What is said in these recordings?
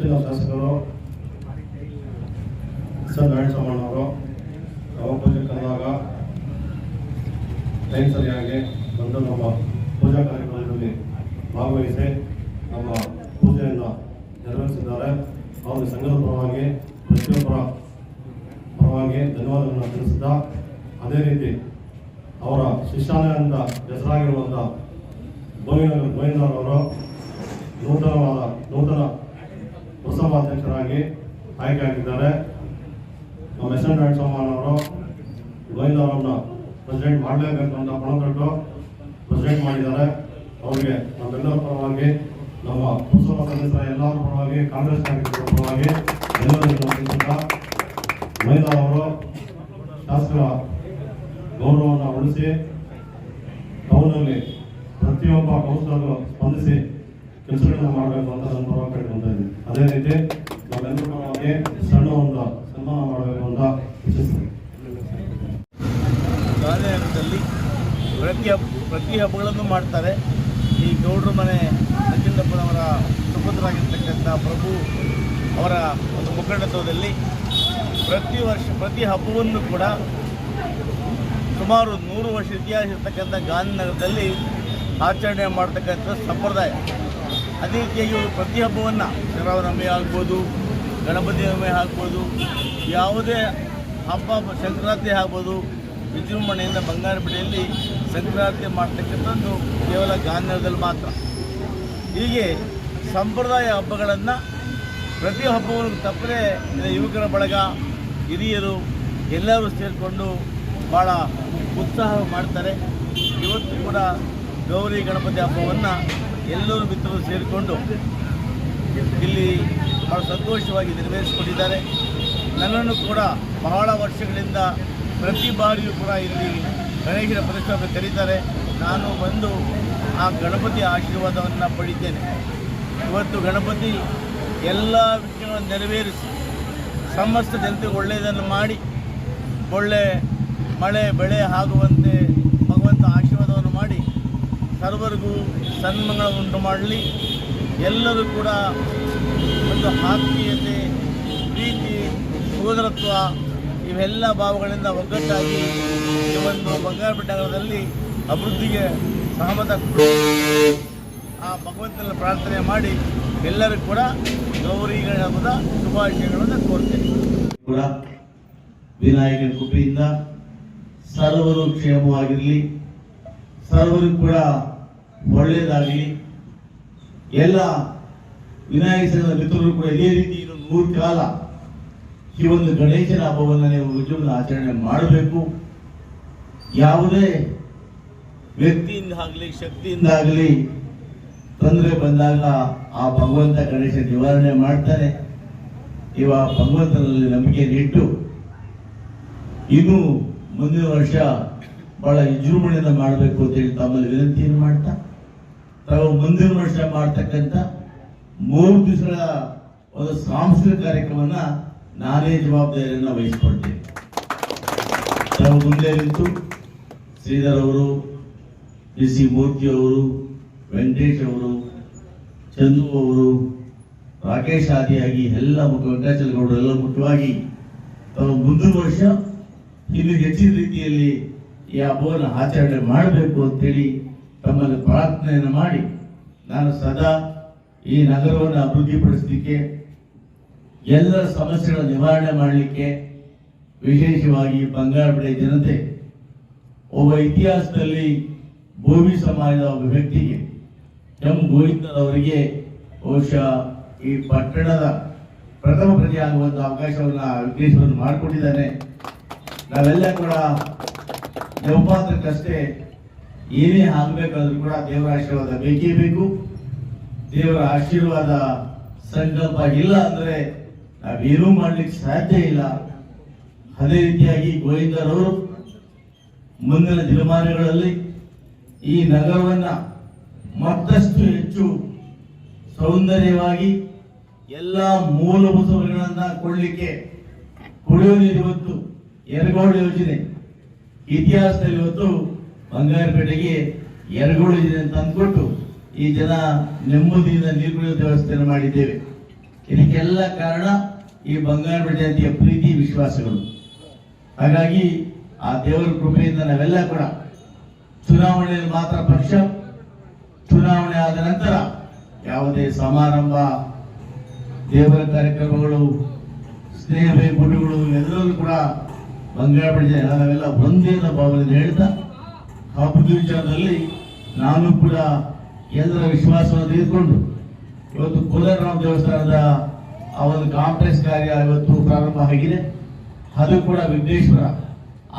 ನೆಚ್ಚಿನ ಶಾಸಕರು ನಾರಾಯಣಸ್ವಾಮಣ್ಣವರು ನವಪೂಜೆ ಕರೆದಾಗ ಟೈಮ್ ಸರಿಯಾಗಿ ಬಂದು ನಮ್ಮ ಪೂಜಾ ಕಾರ್ಯಕ್ರಮದಲ್ಲಿ ಭಾಗವಹಿಸಿ ನಮ್ಮ ಪೂಜೆಯನ್ನು ನೆರವೇರಿಸಿದ್ದಾರೆ. ಅವರ ಸಂಘದ ಪರವಾಗಿ ಪ್ರತಿಯೊಬ್ಬರ ಪರವಾಗಿ ಧನ್ಯವಾದಗಳನ್ನು ತಿಳಿಸಿದ್ದ, ಅದೇ ರೀತಿ ಅವರ ಶಿಷ್ಯಾಲಯ ಅಂತ ಹೆಸರಾಗಿರುವಂಥ ಗೋವಿಂದರವರು ನೂತನ ಉತ್ಸವ ಅಧ್ಯಕ್ಷರಾಗಿ ಆಯ್ಕೆಯಾಗಿದ್ದಾರೆ. ನಮ್ಮ ಎಸ್ ಎನ್ ನಾರಾಯಣಸ್ವಾಮಣ್ಣವರು ಗೋವಿಂದರವರನ್ನ ಪ್ರೆಸಿಡೆಂಟ್ ಮಾಡಲೇಬೇಕು ಅಂತ ಪಣ ತೊಟ್ಟು ಪ್ರೆಸಿಡೆಂಟ್ ಮಾಡಿದ್ದಾರೆ. ಅವರಿಗೆ ನಮ್ಮೆಲ್ಲರ ಪರವಾಗಿ, ನಮ್ಮ ಪುರಸಭಾ ಸದಸ್ಯರ ಎಲ್ಲರ ಪರವಾಗಿ, ಕಾಂಗ್ರೆಸ್ ನಾಯಕರ ಪರವಾಗಿ ಧನ್ಯವಾದಗಳನ್ನು ತಿಳಿಸುತ್ತಾ, ಗೋವಿಂದರವರು ಶಾಸಕರ ಗೌರವವನ್ನು ಉಳಿಸಿ ಟೌನಲ್ಲಿ ಪ್ರತಿಯೊಬ್ಬ ಕೌನ್ಸಿಲರ್ಗಳು ಸ್ಪಂದಿಸಿ ಕೆಲಸಗಳನ್ನ ಮಾಡಬೇಕು ಅಂತ ನನ್ನ ಪರವಾಗಿ ಕೇಳ್ಕೊಂತ ಇದ್ದೀನಿ. ಅದೇ ರೀತಿ ನಾವೆಲ್ಲರ ಪರವಾಗಿ ಸಣ್ಣ ಒಂದು ಸನ್ಮಾನ ಮಾಡಬೇಕು ಅಂತ ಇಚ್ಛಿಸ್ತೀನಿ. ಗಾಂಧಿನಗರದಲ್ಲಿ ಪ್ರತಿ ಹಬ್ಬಗಳನ್ನು ಮಾಡ್ತಾರೆ. ಈ ಗೌಡ್ರ ಮನೆ ನಂಜುಂಡಪ್ಪನವರ ಸುಪುತ್ರರಾಗಿರ್ತಕ್ಕಂಥ ಪ್ರಭು ಅವರ ಒಂದು ಮುಖಂಡತ್ವದಲ್ಲಿ ಪ್ರತಿ ಹಬ್ಬವನ್ನು ಕೂಡ ಸುಮಾರು 100 ವರ್ಷ ಇತಿಹಾಸ ಇರ್ತಕ್ಕಂಥ ಗಾಂಧಿನಗರದಲ್ಲಿ ಆಚರಣೆ ಮಾಡ್ತಕ್ಕಂಥ ಸಂಪ್ರದಾಯ. ಅದೇ ರೀತಿಯಾಗಿ ಇವರು ಪ್ರತಿ ಹಬ್ಬವನ್ನು ಶ್ರೀರಾಮನವಮಿ ಆಗ್ಬೋದು, ಗಣಪತಿ ನವಮಿ ಆಗ್ಬೋದು, ಯಾವುದೇ ಹಬ್ಬ ಸಂಕ್ರಾಂತಿ ಆಗ್ಬೋದು, ವಿಜೃಂಭಣೆಯಿಂದ ಬಂಗಾರಪೇಟೆಯಲ್ಲಿ ಸಂಕ್ರಾಂತಿ ಮಾಡ್ತಕ್ಕಂಥದ್ದು ಕೇವಲ ಗಾಂಧಿನಗರದಲ್ಲಿ ಮಾತ್ರ. ಹೀಗೆ ಸಂಪ್ರದಾಯ ಹಬ್ಬಗಳನ್ನು ಪ್ರತಿ ಹಬ್ಬವನ್ನು ತಪ್ಪದೆ ಯುವಕರ ಬಳಗ, ಹಿರಿಯರು ಎಲ್ಲರೂ ಸೇರಿಕೊಂಡು ಭಾಳ ಉತ್ಸಾಹ ಮಾಡ್ತಾರೆ. ಇವತ್ತು ಕೂಡ ಗೌರಿ ಗಣಪತಿ ಹಬ್ಬವನ್ನು ಎಲ್ಲರೂ ಮಿತ್ರರು ಸೇರಿಕೊಂಡು ಇಲ್ಲಿ ಭಾಳ ಸಂತೋಷವಾಗಿ ನೆರವೇರಿಸಿಕೊಂಡಿದ್ದಾರೆ. ನನ್ನನ್ನು ಕೂಡ ಬಹಳ ವರ್ಷಗಳಿಂದ ಪ್ರತಿ ಬಾರಿಯೂ ಕೂಡ ಇಲ್ಲಿ ಗಣೇಶನ ಪ್ರತಿಷ್ಠಾಪನೆ ಕರೀತಾರೆ. ನಾನು ಬಂದು ಆ ಗಣಪತಿ ಆಶೀರ್ವಾದವನ್ನು ಪಡಿತೇನೆ. ಇವತ್ತು ಗಣಪತಿ ಎಲ್ಲ ವಿಷಯಗಳನ್ನು ನೆರವೇರಿಸಿ ಸಮಸ್ತ ಜನತೆಗೆ ಒಳ್ಳೆಯದನ್ನು ಮಾಡಿ ಒಳ್ಳೆ ಮಳೆ ಬೆಳೆ ಆಗುವಂತೆ ಭಗವಂತ ಆಶೀರ್ವಾದವನ್ನು ಮಾಡಿ ಸರ್ವರಿಗೂ ಸನ್ಮಂಗಳ ಉಂಟು ಮಾಡಲಿ. ಎಲ್ಲರೂ ಕೂಡ ಒಂದು ಆತ್ಮೀಯತೆ, ಪ್ರೀತಿ, ಸೋದರತ್ವ ಇವೆಲ್ಲ ಭಾವಗಳಿಂದ ಒಗ್ಗಟ್ಟಾಗಿ ಈ ಒಂದು ಬಂಗಾರಪೇಟೆ ನಗರದಲ್ಲಿ ಅಭಿವೃದ್ಧಿಗೆ ಸಹಮತ ಆ ಭಗವಂತನ ಪ್ರಾರ್ಥನೆ ಮಾಡಿ ಎಲ್ಲರೂ ಕೂಡ ಗೌರಿಗಳ ಹಬ್ಬದ ಶುಭಾಶಯಗಳನ್ನು ಕೋರ್ತೇನೆ. ಕೂಡ ವಿನಾಯಕನ ಕೃಪೆಯಿಂದ ಸರ್ವರು ಕ್ಷೇಮವಾಗಿರಲಿ, ಸರ್ವರು ಕೂಡ ಒಳ್ಳೆಯದಾಗಲಿ. ಎಲ್ಲ ವಿನಾಯಕ ಸಂಘದ ಮಿತ್ರರು ಕೂಡ ಇದೇ ರೀತಿ 100 ಕಾಲ ಈ ಒಂದು ಗಣೇಶನ ಹಬ್ಬವನ್ನು ನೀವು ವಿಜೃಂಭಣೆ ಆಚರಣೆ ಮಾಡಬೇಕು. ಯಾವುದೇ ವ್ಯಕ್ತಿಯಿಂದ ಆಗಲಿ ಶಕ್ತಿಯಿಂದ ಆಗಲಿ ತೊಂದರೆ ಬಂದಾಗ ಆ ಭಗವಂತ ಗಣೇಶ ನಿವಾರಣೆ ಮಾಡ್ತಾನೆ. ಭಗವಂತನಲ್ಲಿ ನಂಬಿಕೆ ಇಟ್ಟು ಇನ್ನು ಮುಂದಿನ ವರ್ಷ ಬಹಳ ವಿಜೃಂಭಣೆಯಿಂದ ಮಾಡಬೇಕು ಅಂತೇಳಿ ತಮ್ಮಲ್ಲಿ ವಿನಂತಿಯನ್ನು ಮಾಡ್ತಾ, ತಾವು ಮುಂದಿನ ವರ್ಷ ಮಾಡ್ತಕ್ಕಂಥ 3 ದಿವಸಗಳ ಒಂದು ಸಾಂಸ್ಕೃತಿಕ ಕಾರ್ಯಕ್ರಮವನ್ನ ನಾನೇ ಜವಾಬ್ದಾರಿಯನ್ನು ವಹಿಸಿಕೊಳ್ತೇನೆ. ತಾವು ಮುಂದೆ ನಿಂತು ಶ್ರೀಧರ್ ಅವರು, DC ಮೂರ್ತಿ ಅವರು, ವೆಂಕಟೇಶ್ ಅವರು, ಚಂದು ಅವರು, ರಾಕೇಶ್ ಆದಿಯಾಗಿ ಎಲ್ಲ ವೆಂಕಟಾಚಲಗೌಡರು ಎಲ್ಲ ಮುಖ್ಯವಾಗಿ ತಾವು ಮುಂದಿನ ವರ್ಷ ಇನ್ನು ಹೆಚ್ಚಿನ ರೀತಿಯಲ್ಲಿ ಈ ಹಬ್ಬವನ್ನು ಆಚರಣೆ ಮಾಡಬೇಕು ಅಂತೇಳಿ ತಮ್ಮಲ್ಲಿ ಪ್ರಾರ್ಥನೆಯನ್ನು ಮಾಡಿ, ನಾನು ಸದಾ ಈ ನಗರವನ್ನು ಅಭಿವೃದ್ಧಿಪಡಿಸಲಿಕ್ಕೆ, ಎಲ್ಲರ ಸಮಸ್ಯೆಗಳ ನಿವಾರಣೆ ಮಾಡಲಿಕ್ಕೆ, ವಿಶೇಷವಾಗಿ ಬಂಗಾರಪೇಟೆ ಜನತೆ ಒಬ್ಬ ಇತಿಹಾಸದಲ್ಲಿ ಭೋವಿ ಸಮಾಜದ ಒಬ್ಬ ವ್ಯಕ್ತಿಗೆ ಎಂ ಗೋವಿಂದರವರಿಗೆ ಬಹುಶಃ ಈ ಪಟ್ಟಣದ ಪ್ರಥಮ ಪ್ರಜೆ ಆಗುವಂಥ ಅವಕಾಶವನ್ನು ವಿಘ್ನೇಶ್ವರನ್ನು ಮಾಡಿಕೊಟ್ಟಿದ್ದಾನೆ. ನಾವೆಲ್ಲ ಕೂಡ ನೆವಪಾತ್ರಕ್ಕಷ್ಟೇ ಏನೇ ಆಗಬೇಕಾದ್ರೂ ಕೂಡ ದೇವರ ಆಶೀರ್ವಾದ ಬೇಕೇ ಬೇಕು. ದೇವರ ಆಶೀರ್ವಾದ ಸಂಕಲ್ಪ ಇಲ್ಲ ಅಂದರೆ ನಾವೇನೂ ಮಾಡಲಿಕ್ಕೆ ಸಾಧ್ಯ ಇಲ್ಲ. ಅದೇ ರೀತಿಯಾಗಿ ಗೋವಿಂದರವರು ಮುಂದಿನ ದಿನಮಾನಗಳಲ್ಲಿ ಈ ನಗರವನ್ನ ಮತ್ತಷ್ಟು ಹೆಚ್ಚು ಸೌಂದರ್ಯವಾಗಿ ಎಲ್ಲ ಮೂಲಭೂತ ಸೌಕರ್ಯಗಳನ್ನ ಕೊಡಲಿಕ್ಕೆ, ಕುಡಿಯುವ ನೀರು ಇವತ್ತು ಎರಗೋಳು ಯೋಜನೆ ಇತಿಹಾಸದಲ್ಲಿ ಇವತ್ತು ಬಂಗಾರಪೇಟೆಗೆ ಎರಗೋಳು ಯೋಜನೆ ಅಂತ ಅಂದ್ಕೊಟ್ಟು ಈ ಜನ ನೆಮ್ಮದಿಯಿಂದ ನೀರು ಕುಡಿಯುವ ವ್ಯವಸ್ಥೆಯನ್ನು ಮಾಡಿದ್ದೇವೆ. ಇದಕ್ಕೆಲ್ಲ ಕಾರಣ ಈ ಬಂಗಾರಪೇಟೆ ಜನತೆಯ ಪ್ರೀತಿ ವಿಶ್ವಾಸಗಳು. ಹಾಗಾಗಿ ಆ ದೇವರ ಕೃಪೆಯಿಂದ ನಾವೆಲ್ಲ ಕೂಡ ಚುನಾವಣೆಯಲ್ಲಿ ಮಾತ್ರ ಪಕ್ಷ, ಚುನಾವಣೆ ಆದ ನಂತರ ಯಾವುದೇ ಸಮಾರಂಭ, ದೇವರ ಕಾರ್ಯಕ್ರಮಗಳು, ಸ್ನೇಹ ಬೈಗುಟಗಳು ಎಲ್ಲರೂ ಕೂಡ ಬಂಗಾರಪೇಟೆ ನಾವೆಲ್ಲ ಒಂದೇ ಭಾವನೆಯಿಂದ ಹೇಳ್ತಾ, ಹಬ್ಬದ ವಿಚಾರದಲ್ಲಿ ನಾನು ಕೂಡ ಎಲ್ಲರ ವಿಶ್ವಾಸವನ್ನು ತೆಗೆದುಕೊಂಡು ಇವತ್ತು ಕೋಲಾರರಾಮ ದೇವಸ್ಥಾನದ ಆ ಒಂದು ಕಾಂಪ್ಲೆಕ್ಸ್ ಕಾರ್ಯ ಇವತ್ತು ಪ್ರಾರಂಭ ಆಗಿದೆ. ಅದು ಕೂಡ ವಿಘ್ನೇಶ್ವರ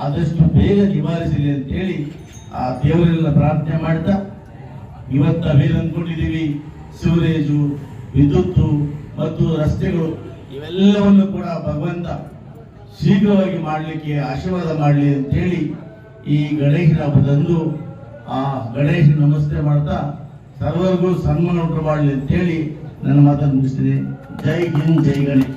ಆದಷ್ಟು ಬೇಗ ನಿವಾರಿಸಲಿ ಅಂತೇಳಿ ಆ ದೇವರೆಲ್ಲ ಪ್ರಾರ್ಥನೆ ಮಾಡ್ತಾ, ಇವತ್ತು ನಾವೇನು ಅಂದ್ಕೊಂಡಿದ್ದೀವಿ, ಸಿವರೇಜು, ವಿದ್ಯುತ್ತು ಮತ್ತು ರಸ್ತೆಗಳು ಇವೆಲ್ಲವನ್ನು ಕೂಡ ಭಗವಂತ ಶೀಘ್ರವಾಗಿ ಮಾಡಲಿಕ್ಕೆ ಆಶೀರ್ವಾದ ಮಾಡಲಿ ಅಂತೇಳಿ ಈ ಗಣೇಶನ ಹಬ್ಬದಂದು ಆ ಗಣೇಶ ನಮಸ್ತೆ ಮಾಡ್ತಾ ಸರ್ವರಿಗೂ ಸನ್ಮಾನ ಉಂಟು ಮಾಡಲಿ ಅಂತೇಳಿ ನನ್ನ ಮಾತನ್ನು ಮುಗಿಸ್ತೀನಿ. ಜೈ ಹಿಂದ್, ಜೈ ಗಣೇಶ್.